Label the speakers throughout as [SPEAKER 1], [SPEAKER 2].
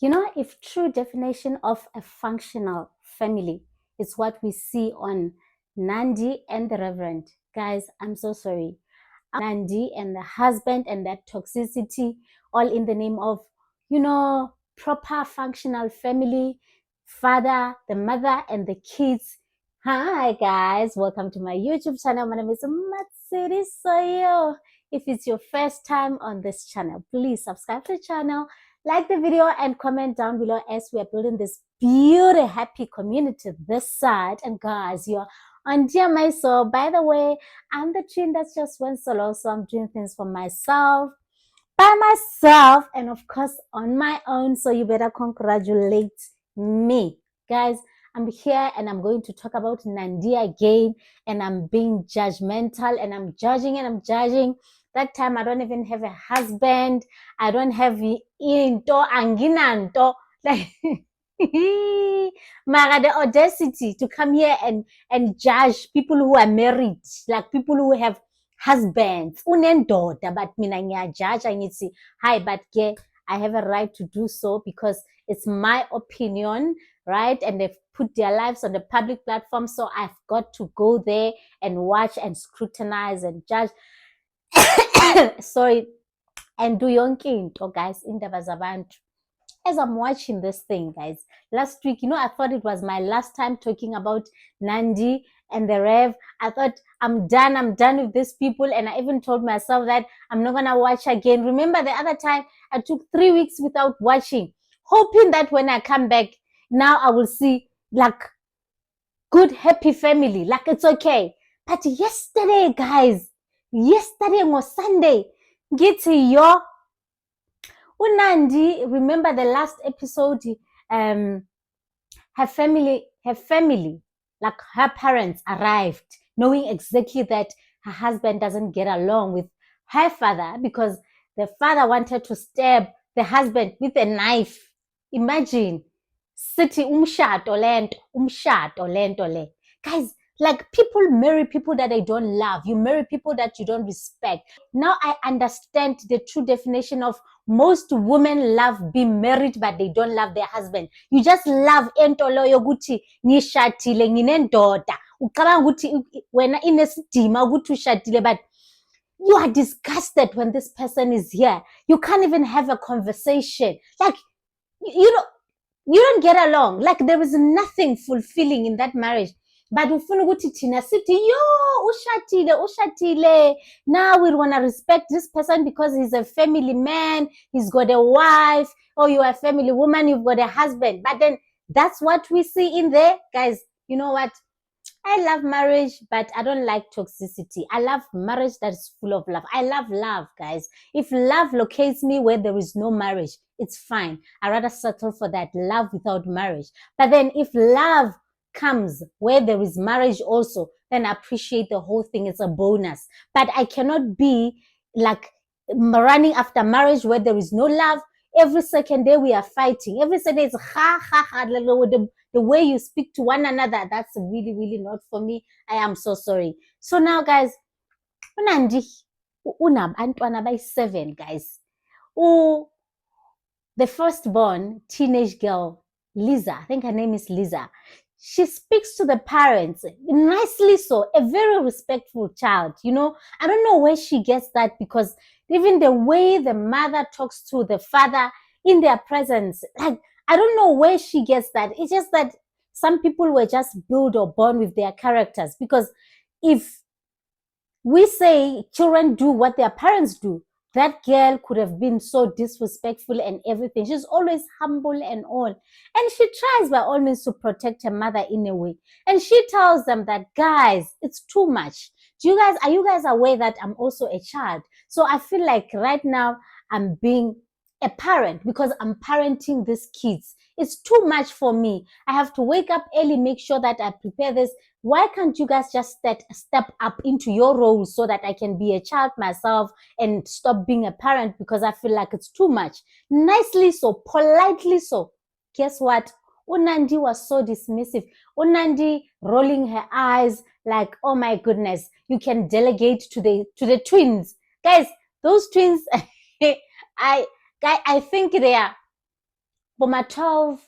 [SPEAKER 1] If true definition of a functional family is what we see on Nandi and the Reverend, guys, I'm so sorry. Nandi and the husband and that toxicity, all in the name of, proper functional family, father, the mother, and the kids. Hi, guys. Welcome to my YouTube channel. My name is Matsiri Soyo. If it's your first time on this channel, please subscribe to the channel, like the video, and comment down below as we are building this beautiful, happy community this side. And guys, you're on Dear My Soul. By the way, I'm the twin that just went solo, so I'm doing things for myself, by myself, and of course on my own. So you better congratulate me, guys. I'm here and I'm going to talk about Nandi again, and I'm being judgmental and I'm judging and I'm judging. That time I don't even have a husband. I don't have into anginanto like. Mara, the audacity to come here and judge people who are married, like people who have husbands, unendoda, but mina ngiyajudge angithi hi, but ke I have a right to do so because it's my opinion, right? And they've put their lives on the public platform, so I've got to go there and watch and scrutinize and judge. Sorry, and do yonke into, guys, indaba zabantu. As I'm watching this thing, guys, last week, I thought it was my last time talking about Nandi and the Rev. I thought I'm done with these people, and I even told myself that I'm not gonna watch again. Remember the other time I took 3 weeks without watching, hoping that when I come back, now I will see like good happy family, like it's okay. But yesterday, guys, was Sunday, get your Unandi, remember the last episode, her family, like her parents arrived knowing exactly that her husband doesn't get along with her father because the father wanted to stab the husband with a knife. Imagine. City umshato lento le. Guys, like people marry people that they don't love. You marry people that you don't respect. Now I understand the true definition of most women love being married, but they don't love their husband. You just love entolo yoguti nishatile nginendoda. Ucabanga ukuthi wena inesidima ukuthi ushadile, but you are disgusted when this person is here. You can't even have a conversation. Like you don't get along. Like there is nothing fulfilling in that marriage. But ufuna ukuthi thina sithi yo ushatile. Now we want to respect this person because he's a family man, he's got a wife, or you are a family woman, you've got a husband. But then that's what we see in there. Guys, you know what? I love marriage, but I don't like toxicity. I love marriage that is full of love. I love love, guys. If love locates me where there is no marriage, it's fine. I'd rather settle for that love without marriage. But then if love comes where there is marriage also, then I appreciate the whole thing. It's a bonus. But I cannot be like running after marriage where there is no love. Every second day we are fighting. Every second it's ha ha ha. The way you speak to one another, that's really, really not for me. I am so sorry. So now, guys, unandi unabantwana bayi-7, guys. The firstborn teenage girl, Lisa, I think her name is Lisa. She speaks to the parents nicely, so a very respectful child. I don't know where she gets that, because even the way the mother talks to the father in their presence, like, I don't know where she gets that. It's just that some people were just built or born with their characters, because if we say children do what their parents do, that girl could have been so disrespectful and everything. She's always humble and all. And she tries by all means to protect her mother in a way. And she tells them that, guys, it's too much. Are you guys aware that I'm also a child? So I feel like right now I'm being a parent because I'm parenting these kids. It's too much for me. I have to wake up early, make sure that I prepare this. Why can't you guys just step up into your roles so that I can be a child myself and stop being a parent, because I feel like it's too much. Nicely so, politely so. Guess what? Unandi was so dismissive. Unandi rolling her eyes like, oh my goodness, you can delegate to the twins. Guys, those twins, I think they are Boma 12,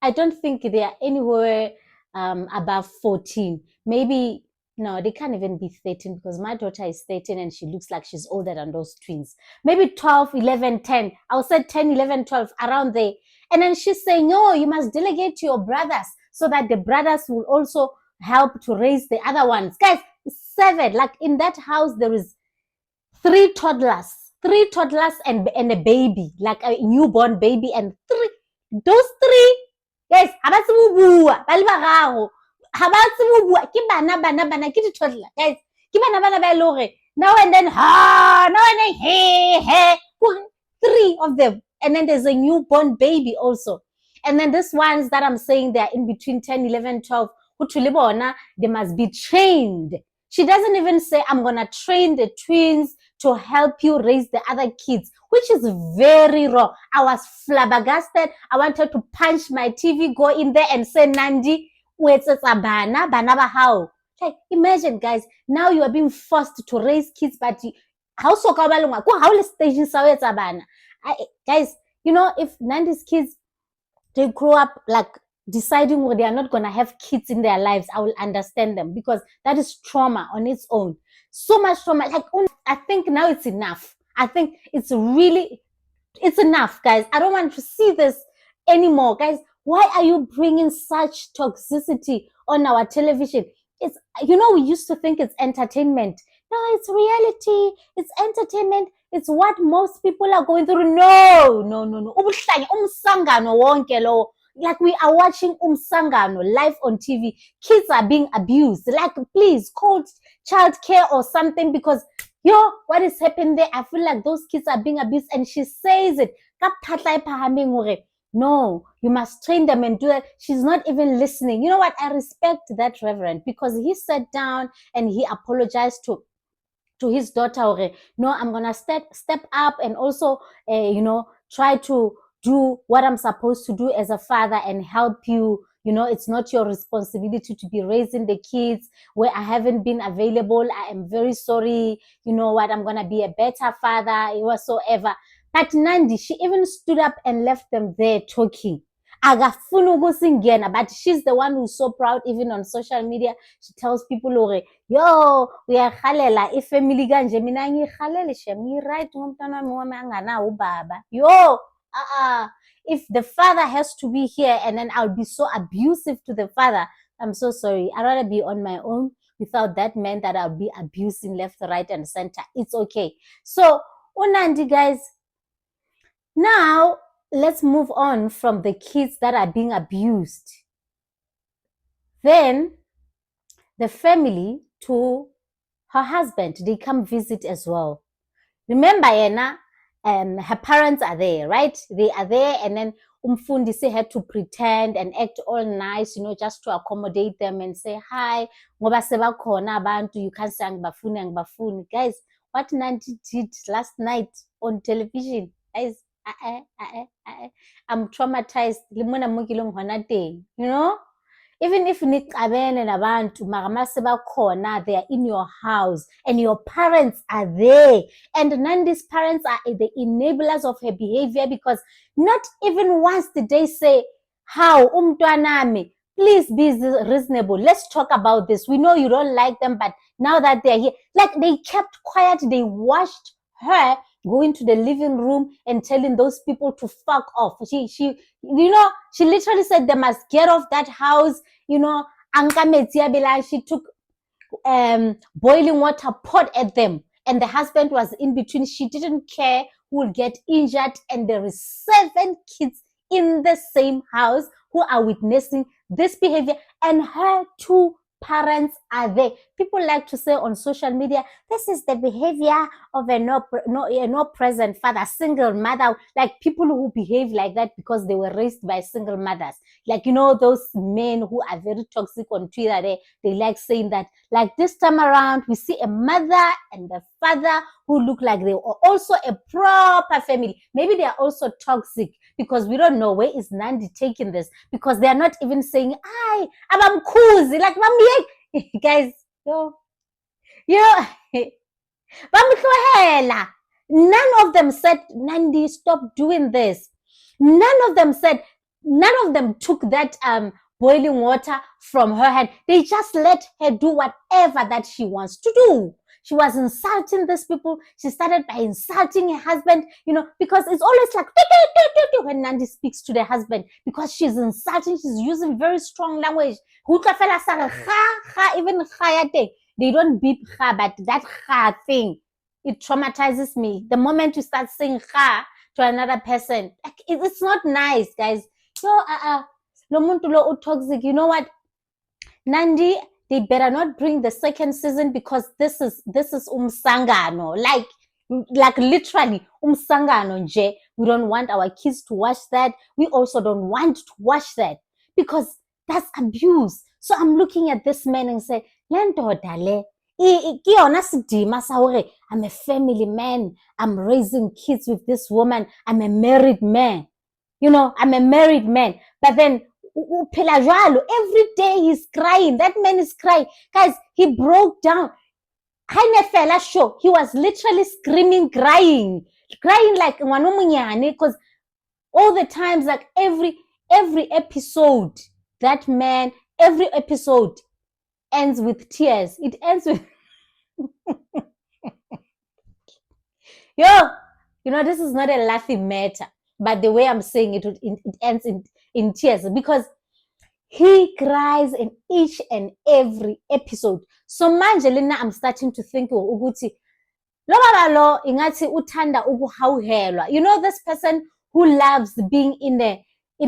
[SPEAKER 1] I don't think they are anywhere above 14. Maybe, no, they can't even be 13 because my daughter is 13 and she looks like she's older than those twins. Maybe 12, 11, 10. I'll say 10, 11, 12, around there. And then she's saying, no, you must delegate to your brothers so that the brothers will also help to raise the other ones. Guys, 7. Like in that house, there is 3 toddlers and a baby, like a newborn baby, and those 3 guys ha ba tsebe bua ba le bararo ha ba tsebe bua ke bana ke di-toddler guys ke bana ba e le hore now and then now and then hey 3 of them, and then there's a newborn baby also, and then these ones that I'm saying they're in between 10, 11, 12 they must be trained. She doesn't even say I'm gonna train the twins to help you raise the other kids, which is very wrong. I was flabbergasted. I wanted to punch my TV, go in there and say, Nandi, wait, it's a bana ba how? Like, imagine, guys, now you are being forced to raise kids, but how so how stage guys, you know, if Nandi's kids, they grow up like deciding they are not going to have kids in their lives, I will understand them, because that is trauma on its own. So much trauma. Like, I think now it's enough. I think it's enough, guys. I don't want to see this anymore, guys. Why are you bringing such toxicity on our television? It's, you know, we used to think it's entertainment. No, it's reality. It's entertainment. It's what most people are going through. No. Like, we are watching Umsangano live on TV. Kids are being abused. Like, please call child care or something, because what is happening there? I feel like those kids are being abused, and she says it. No, you must train them and do that. She's not even listening. You know what? I respect that reverend, because he sat down and he apologized to his daughter. No, I'm gonna step up and also try to do what I'm supposed to do as a father and help you. It's not your responsibility to be raising the kids where I haven't been available. I am very sorry. You know what? I'm gonna be a better father whatsoever. But Nandi, she even stood up and left them there talking. Akafuna ukusingena, but she's the one who's so proud. Even on social media, she tells people, yo, uyakhalela ifamily kanje, mina ngikhalele shem, right ngumntwana wami anganawo ubaba. Yo, if the father has to be here and then I'll be so abusive to the father, I'm so sorry. I'd rather be on my own without that man that I'll be abusing left, right, and center. It's okay. So, Unandi, guys, now let's move on from the kids that are being abused. Then the family to her husband, they come visit as well. Remember, her parents are there, right? They are there, and then Umfundisi had to pretend and act all nice, just to accommodate them and say hi. Ngoba sebakhona abantu, you can't say angibafuni. Guys, what Nandi did last night on television, guys, I'm traumatized. Even if niqabene nabantu mara sebakhona, they are in your house and your parents are there, and Nandi's parents are the enablers of her behavior, because not even once did they say, how umntwanami, please be reasonable, let's talk about this, we know you don't like them, but now that they're here, like, they kept quiet. They watched her going to the living room and telling those people to fuck off. She literally said they must get off that house. She took boiling water, poured at them, and the husband was in between. She didn't care who will get injured, and there is 7 kids in the same house who are witnessing this behavior, and her 2 parents are there. People like to say on social media, this is the behavior of a no present father, single mother, like people who behave like that because they were raised by single mothers. Like, those men who are very toxic on Twitter, they like saying that. Like, this time around, we see a mother and a father who look like they are also a proper family. Maybe they are also toxic, because we don't know where is Nandi taking this, because they are not even saying, "Ay, abamkhuzi," like, guys, none of them said, Nandi, stop doing this. None of them said, none of them took that boiling water from her hand. They just let her do whatever that she wants to do. She was insulting these people. She started by insulting her husband, because it's always like when Nandi speaks to the husband, because she's insulting, she's using very strong language. Even they don't beep ha, but that ha thing, it traumatizes me. The moment you start saying ha to another person, it's not nice, guys. So, lo muntu lo toxic. You know what, Nandi, they better not bring the second season, because this is umsangano, like literally umsangano nje. We don't want our kids to watch that. We also don't want to watch that, because that's abuse. So I'm looking at this man and say, lendoda le, I'm a family man, I'm raising kids with this woman, I'm a married man, I'm a married man. But then every day he's crying. That man is crying, guys. He broke down. Hainefela show, he was literally screaming, crying like ngwanumunyane, because all the times, like every episode, that man, every episode ends with tears. It ends with this is not a laughing matter, but the way I'm saying it ends in tears, because he cries in each and every episode. So manje lena I'm starting to think ukuthi lo baba lo ingathi uthanda ukuhawuhelwa. This person who loves being in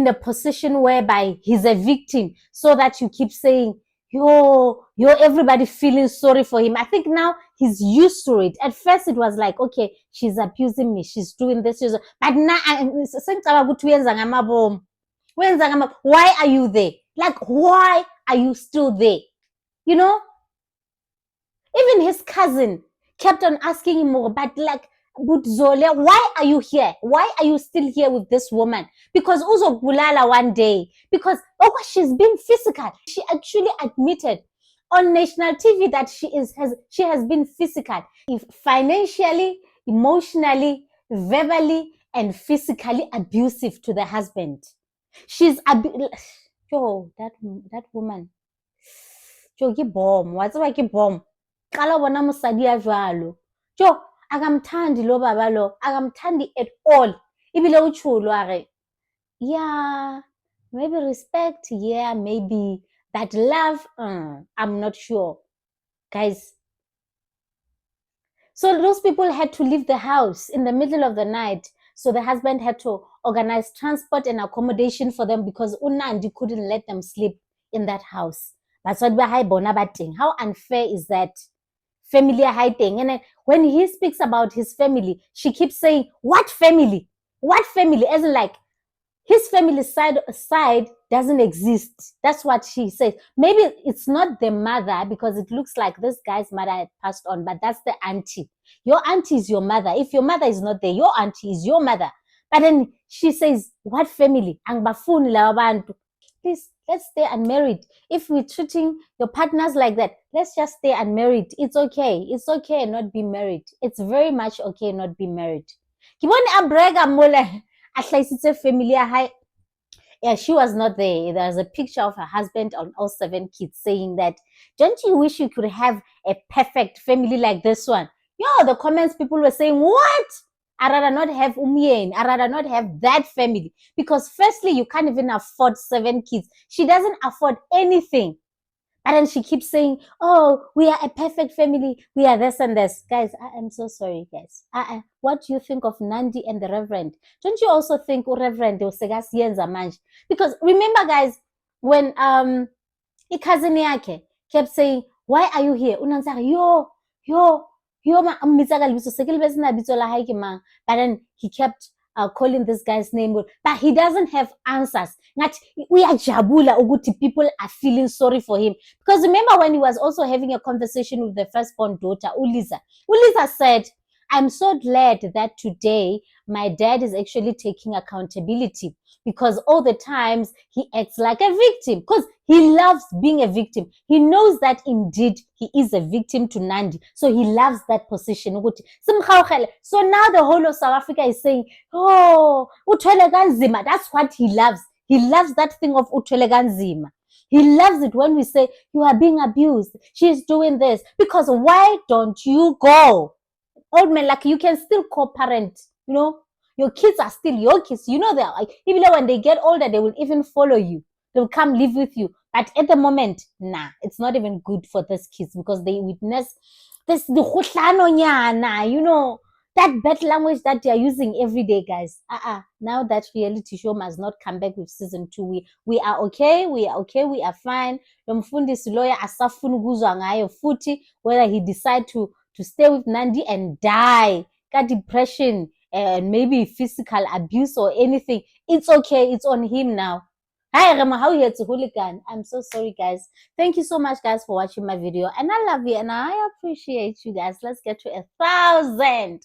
[SPEAKER 1] the position whereby he's a victim, so that you keep saying, yo, everybody feeling sorry for him. I think now he's used to it. At first it was like, okay, she's abusing me, she's doing this, but now why are you there? Like, why are you still there? Even his cousin kept on asking him more, but like, Budzole, why are you here? Why are you still here with this woman? Because Uzo Bulala one day, because she's been physical. She actually admitted on national TV that she has been physical, financially, emotionally, verbally, and physically abusive to the husband. She's that woman. Ke bomb. What's like a bomb? Kala bona mosadi ya jwalo. Akamthandi lo baba lo. Akamthandi at all. Ibile uchulo are. Yeah, maybe respect. Yeah, maybe. But love, I'm not sure. Guys. So those people had to leave the house in the middle of the night. So the husband had to organize transport and accommodation for them, because Unandi couldn't let them sleep in that house. But how unfair is that? Family hiding. And then when he speaks about his family, she keeps saying, what family? What family? As in, like, his family side doesn't exist. That's what she says. Maybe it's not the mother, because it looks like this guy's mother had passed on, but that's the auntie. Your auntie is your mother. If your mother is not there, your auntie is your mother. But then she says, what family? Please, let's stay unmarried. If we're treating your partners like that, let's just stay unmarried. It's okay. It's okay not be married. It's very much okay not be married. Yeah, she was not there. There's a picture of her husband on all 7 kids saying that, don't you wish you could have a perfect family like this one? The comments, people were saying, what? I'd rather not have Umien. I'd rather not have that family. Because firstly, you can't even afford 7 kids. She doesn't afford anything. And then she keeps saying, oh, we are a perfect family. We are this and this. Guys, I am so sorry, guys. What do you think of Nandi and the Reverend? Don't you also think Reverend Manj? Because remember, guys, when cousin yake kept saying, why are you here? But then he kept calling this guy's name, but he doesn't have answers. We are jabula uguti, people are feeling sorry for him. Because remember when he was also having a conversation with the firstborn daughter, Uliza said, I'm so glad that today my dad is actually taking accountability, because all the times he acts like a victim, because he loves being a victim. He knows that indeed he is a victim to Nandi. So he loves that position. So now the whole of South Africa is saying, oh, that's what he loves. He loves that thing of uthwele kanzima. He loves it when we say, you are being abused, she's doing this. Because why don't you go? Old man, like, you can still co-parent, you know. Your kids are still your kids. You know, they're like, even though when they get older, they will even follow you. They'll come live with you. But at the moment, nah, it's not even good for these kids because they witness this, you know, that bad language that they are using every day, guys. Now that reality show must not come back with season 2. We are okay. We are okay. We are fine. Lo mfundisi lawyer asafuna ukuzwa ngayo futhi whether he decide to stay with Nandi and die, got depression and maybe physical abuse or anything. It's okay. It's on him now. Hi, Rama, how you to hooligan? I'm so sorry, guys. Thank you so much, guys, for watching my video. And I love you and I appreciate you guys. Let's get to 1,000.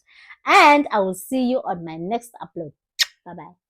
[SPEAKER 1] And I will see you on my next upload. Bye-bye.